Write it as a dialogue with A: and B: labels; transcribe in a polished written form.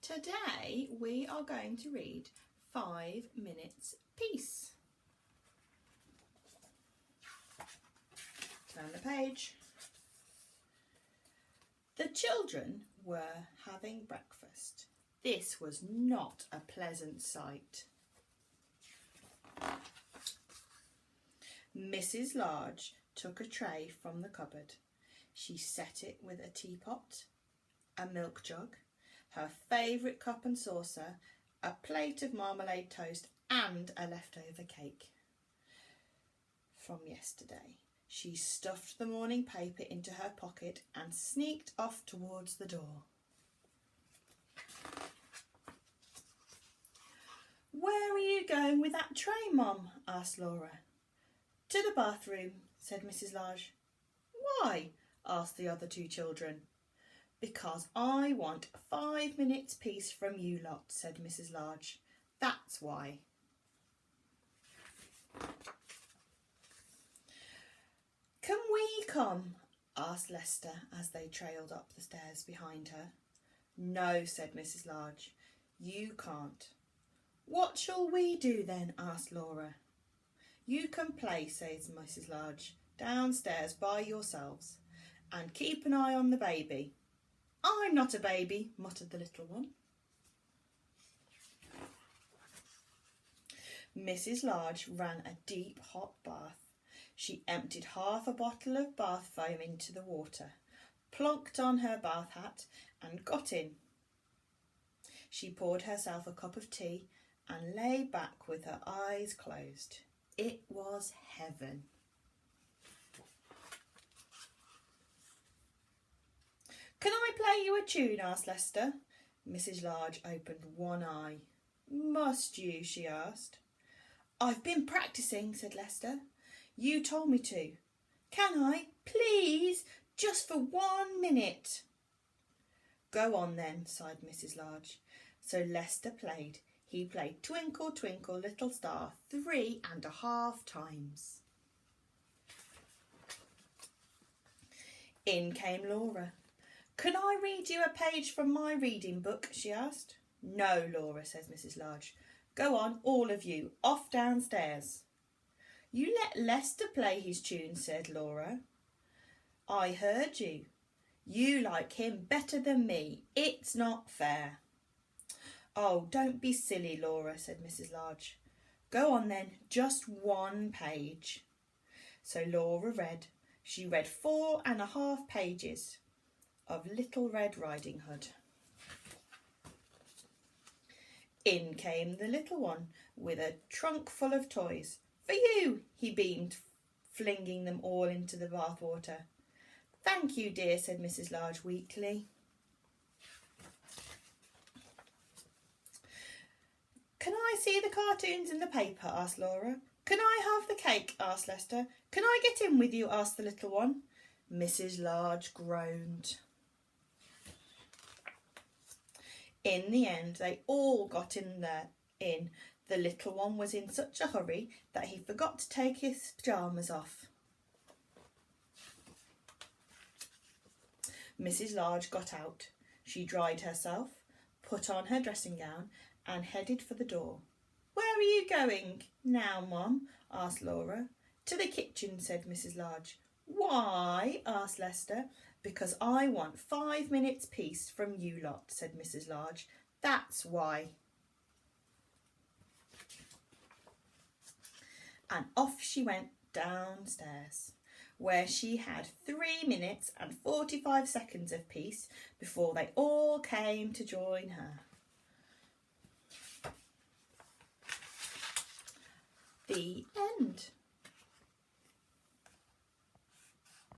A: Today we are going to read 5 Minutes Peace. Turn the page. The children were having breakfast. This was not a pleasant sight. Mrs. Large took a tray from the cupboard. She set it with a teapot, a milk jug, her favourite cup and saucer, a plate of marmalade toast and a leftover cake from yesterday. She stuffed the morning paper into her pocket and sneaked off towards the door. "Where are you going with that tray, Mum?" asked Laura. "To the bathroom," said Mrs. Large. "Why?" asked the other two children. "Because I want 5 minutes peace from you lot," said Mrs. Large. "That's why." "Can we come?" asked Lester as they trailed up the stairs behind her. "No," said Mrs. Large. "You can't." "What shall we do then?" asked Laura. "You can play," says Mrs. Large, "downstairs by yourselves, and keep an eye on the baby." "I'm not a baby," muttered the little one. Mrs. Large ran a deep hot bath. She emptied half a bottle of bath foam into the water, plonked on her bath hat and got in. She poured herself a cup of tea and lay back with her eyes closed. It was heaven. "Can I play you a tune?" asked Lester. Mrs. Large opened one eye. "Must you?" she asked. "I've been practising," said Lester. "You told me to." "Can I, please, just for 1 minute?" "Go on then," sighed Mrs. Large. So Lester played. He played "Twinkle, Twinkle, Little Star" 3.5 times. In came Laura. "Can I read you a page from my reading book?" she asked. "No, Laura," says Mrs. Large. "Go on, all of you, off downstairs." "You let Lester play his tune," said Laura. "I heard you. You like him better than me. It's not fair." "Oh, don't be silly, Laura," said Mrs. Large. "Go on then, just 1 page." So Laura read. She read 4.5 pages of Little Red Riding Hood. In came the little one with a trunk full of toys. "For you," he beamed, flinging them all into the bath water. "Thank you, dear," said Mrs. Large weakly. "Can I see the cartoons in the paper?" asked Laura. "Can I have the cake?" asked Lester. "Can I get in with you?" asked the little one. Mrs. Large groaned. In the end, they all got in there. The little one was in such a hurry that he forgot to take his pyjamas off. Mrs. Large got out. She dried herself, put on her dressing gown and headed for the door. "Where are you going now, Mum?" asked Laura. "To the kitchen," said Mrs. Large. "Why?" asked Lester. "Because I want 5 minutes peace from you lot," said Mrs. Large. "That's why." And off she went downstairs, where she had 3 minutes and 45 seconds of peace before they all came to join her. The end.